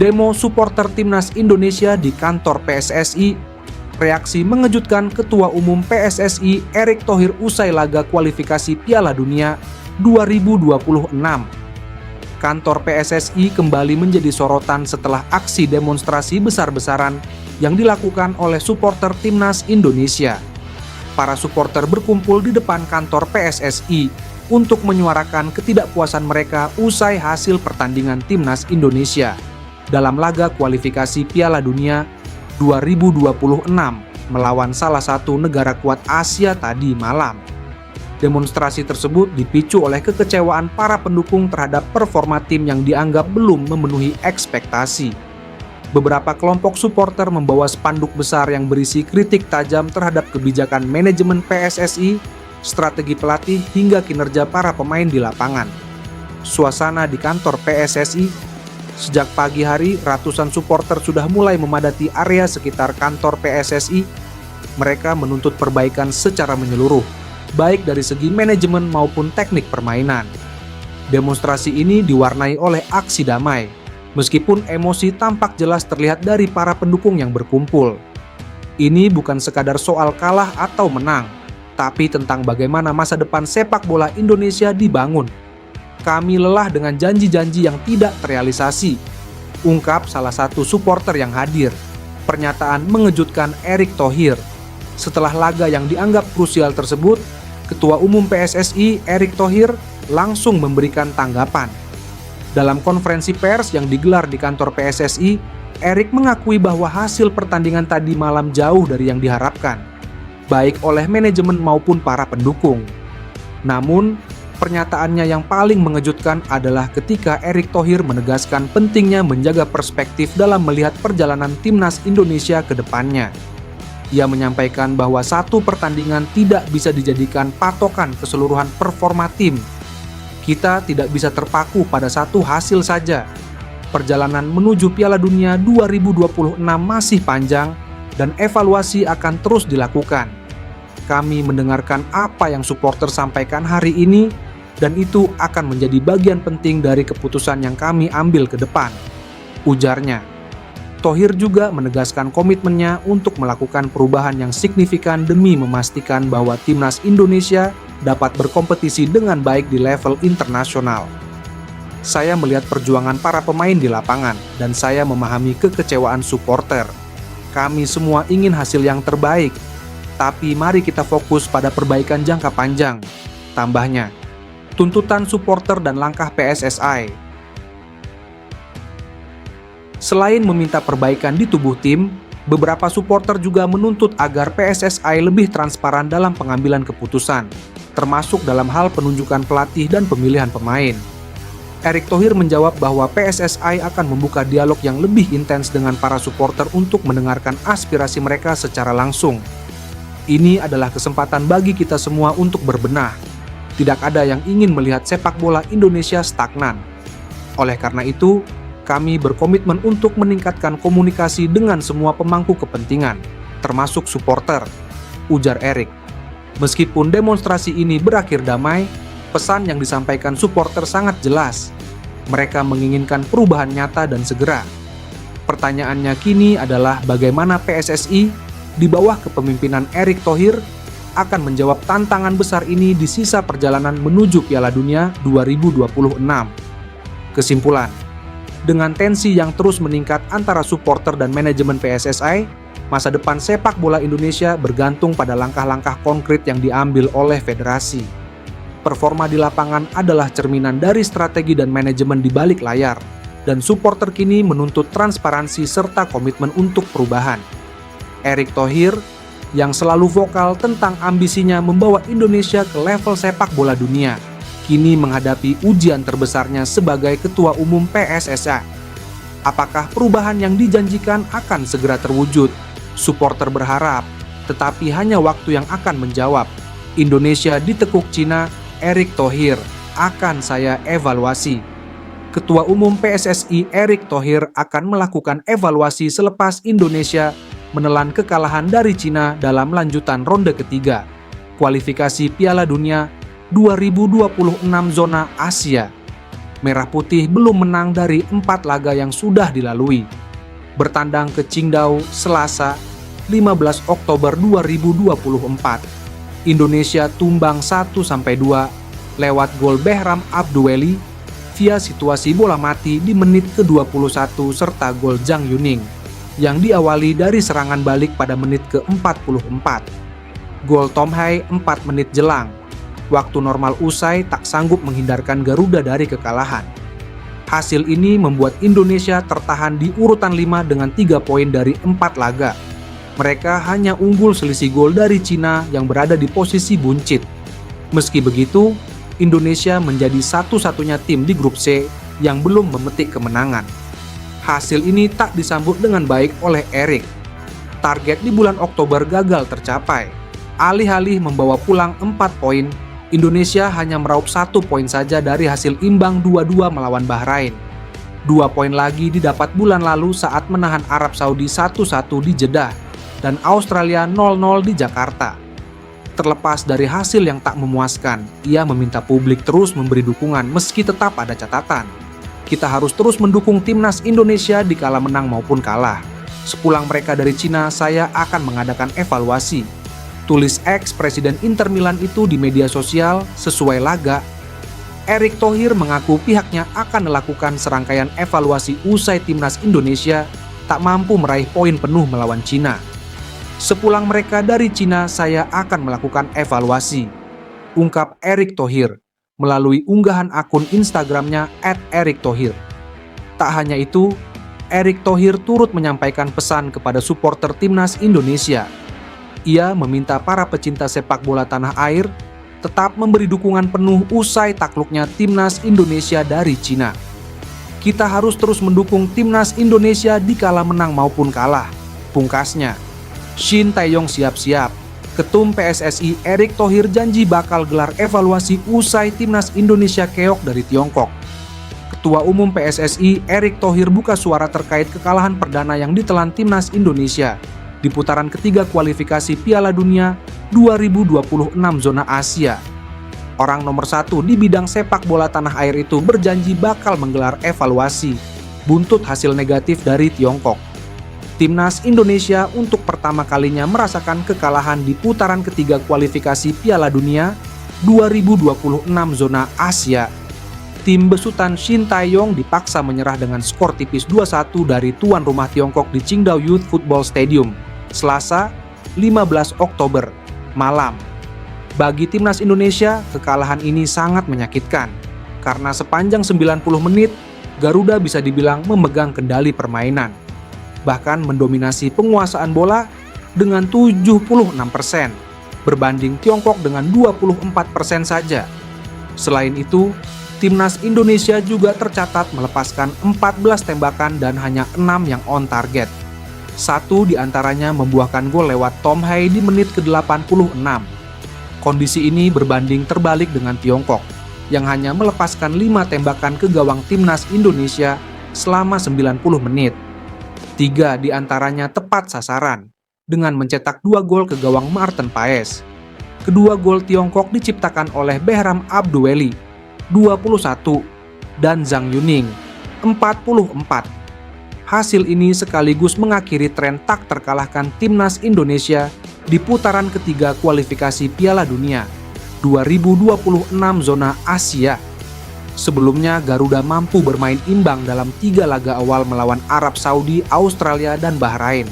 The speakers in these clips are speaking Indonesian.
Demo supporter timnas Indonesia di kantor PSSI, reaksi mengejutkan Ketua Umum PSSI Erick Thohir usai laga kualifikasi Piala Dunia 2026. Kantor PSSI kembali menjadi sorotan setelah aksi demonstrasi besar-besaran yang dilakukan oleh supporter timnas Indonesia. Para supporter berkumpul di depan kantor PSSI untuk menyuarakan ketidakpuasan mereka usai hasil pertandingan timnas Indonesia dalam laga kualifikasi Piala Dunia 2026 melawan salah satu negara kuat Asia tadi malam. Demonstrasi tersebut dipicu oleh kekecewaan para pendukung terhadap performa tim yang dianggap belum memenuhi ekspektasi. Beberapa kelompok supporter membawa spanduk besar yang berisi kritik tajam terhadap kebijakan manajemen PSSI, strategi pelatih hingga kinerja para pemain di lapangan. Suasana di kantor PSSI. Sejak pagi hari, ratusan supporter sudah mulai memadati area sekitar kantor PSSI. Mereka menuntut perbaikan secara menyeluruh, baik dari segi manajemen maupun teknik permainan. Demonstrasi ini diwarnai oleh aksi damai, meskipun emosi tampak jelas terlihat dari para pendukung yang berkumpul. Ini bukan sekadar soal kalah atau menang, tapi tentang bagaimana masa depan sepak bola Indonesia dibangun. Kami lelah dengan janji-janji yang tidak terrealisasi, ungkap salah satu supporter yang hadir. Pernyataan mengejutkan Erick Thohir. Setelah laga yang dianggap krusial tersebut, Ketua Umum PSSI Erick Thohir langsung memberikan tanggapan. Dalam konferensi pers yang digelar di kantor PSSI, Erick mengakui bahwa hasil pertandingan tadi malam jauh dari yang diharapkan, baik oleh manajemen maupun para pendukung. Namun, pernyataannya yang paling mengejutkan adalah ketika Erick Thohir menegaskan pentingnya menjaga perspektif dalam melihat perjalanan timnas Indonesia ke depannya. Ia menyampaikan bahwa satu pertandingan tidak bisa dijadikan patokan keseluruhan performa tim. Kita tidak bisa terpaku pada satu hasil saja. Perjalanan menuju Piala Dunia 2026 masih panjang dan evaluasi akan terus dilakukan. Kami mendengarkan apa yang supporter sampaikan hari ini, dan itu akan menjadi bagian penting dari keputusan yang kami ambil ke depan, ujarnya. Thohir juga menegaskan komitmennya untuk melakukan perubahan yang signifikan demi memastikan bahwa timnas Indonesia dapat berkompetisi dengan baik di level internasional. Saya melihat perjuangan para pemain di lapangan dan saya memahami kekecewaan supporter. Kami semua ingin hasil yang terbaik, tapi mari kita fokus pada perbaikan jangka panjang, tambahnya. Tuntutan supporter dan langkah PSSI. Selain meminta perbaikan di tubuh tim, beberapa supporter juga menuntut agar PSSI lebih transparan dalam pengambilan keputusan, termasuk dalam hal penunjukan pelatih dan pemilihan pemain. Erick Thohir menjawab bahwa PSSI akan membuka dialog yang lebih intens dengan para supporter untuk mendengarkan aspirasi mereka secara langsung. Ini adalah kesempatan bagi kita semua untuk berbenah. Tidak ada yang ingin melihat sepak bola Indonesia stagnan. Oleh karena itu, kami berkomitmen untuk meningkatkan komunikasi dengan semua pemangku kepentingan, termasuk supporter, ujar Erick. Meskipun demonstrasi ini berakhir damai, pesan yang disampaikan supporter sangat jelas. Mereka menginginkan perubahan nyata dan segera. Pertanyaannya kini adalah bagaimana PSSI di bawah kepemimpinan Erick Thohir akan menjawab tantangan besar ini di sisa perjalanan menuju Piala Dunia 2026. Kesimpulan, dengan tensi yang terus meningkat antara supporter dan manajemen PSSI, masa depan sepak bola Indonesia bergantung pada langkah-langkah konkret yang diambil oleh federasi. Performa di lapangan adalah cerminan dari strategi dan manajemen di balik layar, dan supporter kini menuntut transparansi serta komitmen untuk perubahan. Erick Thohir yang selalu vokal tentang ambisinya membawa Indonesia ke level sepak bola dunia, kini menghadapi ujian terbesarnya sebagai Ketua Umum PSSI. Apakah perubahan yang dijanjikan akan segera terwujud? Supporter berharap, tetapi hanya waktu yang akan menjawab. Indonesia ditekuk Cina, Erick Thohir, akan saya evaluasi. Ketua Umum PSSI Erick Thohir akan melakukan evaluasi selepas Indonesia menelan kekalahan dari Cina dalam lanjutan ronde ketiga kualifikasi Piala Dunia 2026 zona Asia. Merah Putih belum menang dari 4 laga yang sudah dilalui. Bertandang ke Qingdao Selasa, 15 Oktober 2024. Indonesia tumbang 1-2 lewat gol Behram Abdueli via situasi bola mati di menit ke-21 serta gol Zhang Yuning yang diawali dari serangan balik pada menit ke-44. Gol Tom Hai 4 menit jelang. Waktu normal usai tak sanggup menghindarkan Garuda dari kekalahan. Hasil ini membuat Indonesia tertahan di urutan 5 dengan 3 poin dari 4 laga. Mereka hanya unggul selisih gol dari Cina yang berada di posisi buncit. Meski begitu, Indonesia menjadi satu-satunya tim di grup C yang belum memetik kemenangan. Hasil ini tak disambut dengan baik oleh Erik. Target di bulan Oktober gagal tercapai. Alih-alih membawa pulang 4 poin, Indonesia hanya meraup 1 poin saja dari hasil imbang 2-2 melawan Bahrain. 2 poin lagi didapat bulan lalu saat menahan Arab Saudi 1-1 di Jeddah dan Australia 0-0 di Jakarta. Terlepas dari hasil yang tak memuaskan, ia meminta publik terus memberi dukungan meski tetap ada catatan. Kita harus terus mendukung timnas Indonesia di kala menang maupun kalah. Sepulang mereka dari Cina, saya akan mengadakan evaluasi. Tulis ex Presiden Inter Milan itu di media sosial sesuai laga. Erick Thohir mengaku pihaknya akan melakukan serangkaian evaluasi usai timnas Indonesia tak mampu meraih poin penuh melawan Cina. Sepulang mereka dari Cina, saya akan melakukan evaluasi, ungkap Erick Thohir melalui unggahan akun Instagramnya @erikthohir. Tak hanya itu, Erick Thohir turut menyampaikan pesan kepada supporter timnas Indonesia. Ia meminta para pecinta sepak bola tanah air tetap memberi dukungan penuh usai takluknya timnas Indonesia dari Cina. Kita harus terus mendukung timnas Indonesia di kala menang maupun kalah, pungkasnya. Shin Tae-yong siap-siap. Ketum PSSI Erick Thohir janji bakal gelar evaluasi usai timnas Indonesia keok dari Tiongkok. Ketua Umum PSSI Erick Thohir buka suara terkait kekalahan perdana yang ditelan timnas Indonesia di putaran ketiga kualifikasi Piala Dunia 2026 zona Asia. Orang nomor 1 di bidang sepak bola tanah air itu berjanji bakal menggelar evaluasi buntut hasil negatif dari Tiongkok. Timnas Indonesia untuk pertama kalinya merasakan kekalahan di putaran ketiga kualifikasi Piala Dunia 2026 zona Asia. Tim besutan Shin Tae-yong dipaksa menyerah dengan skor tipis 2-1 dari tuan rumah Tiongkok di Qingdao Youth Football Stadium, Selasa, 15 Oktober, malam. Bagi timnas Indonesia, kekalahan ini sangat menyakitkan, karena sepanjang 90 menit, Garuda bisa dibilang memegang kendali permainan. Bahkan mendominasi penguasaan bola dengan 76%, berbanding Tiongkok dengan 24% saja. Selain itu, timnas Indonesia juga tercatat melepaskan 14 tembakan dan hanya 6 yang on target. 1 diantaranya membuahkan gol lewat Tom Hai di menit ke-86. Kondisi ini berbanding terbalik dengan Tiongkok, yang hanya melepaskan 5 tembakan ke gawang timnas Indonesia selama 90 menit. 3 diantaranya tepat sasaran, dengan mencetak 2 gol ke gawang Martin Paes. Kedua gol Tiongkok diciptakan oleh Behram Abdueli, 21, dan Zhang Yuning, 44. Hasil ini sekaligus mengakhiri tren tak terkalahkan timnas Indonesia di putaran ketiga kualifikasi Piala Dunia 2026 zona Asia. Sebelumnya Garuda mampu bermain imbang dalam 3 laga awal melawan Arab Saudi, Australia, dan Bahrain.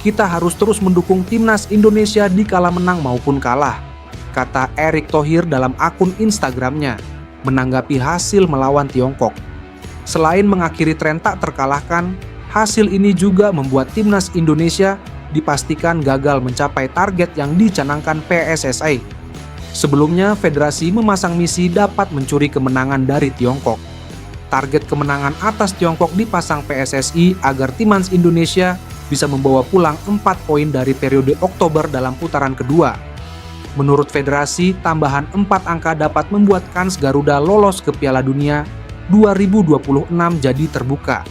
Kita harus terus mendukung timnas Indonesia di kala menang maupun kalah, kata Erick Thohir dalam akun Instagramnya, menanggapi hasil melawan Tiongkok. Selain mengakhiri tren tak terkalahkan, hasil ini juga membuat timnas Indonesia dipastikan gagal mencapai target yang dicanangkan PSSI. Sebelumnya, federasi memasang misi dapat mencuri kemenangan dari Tiongkok. Target kemenangan atas Tiongkok dipasang PSSI agar timnas Indonesia bisa membawa pulang 4 poin dari periode Oktober dalam putaran kedua. Menurut federasi, tambahan 4 angka dapat membuat kans Garuda lolos ke Piala Dunia 2026 jadi terbuka.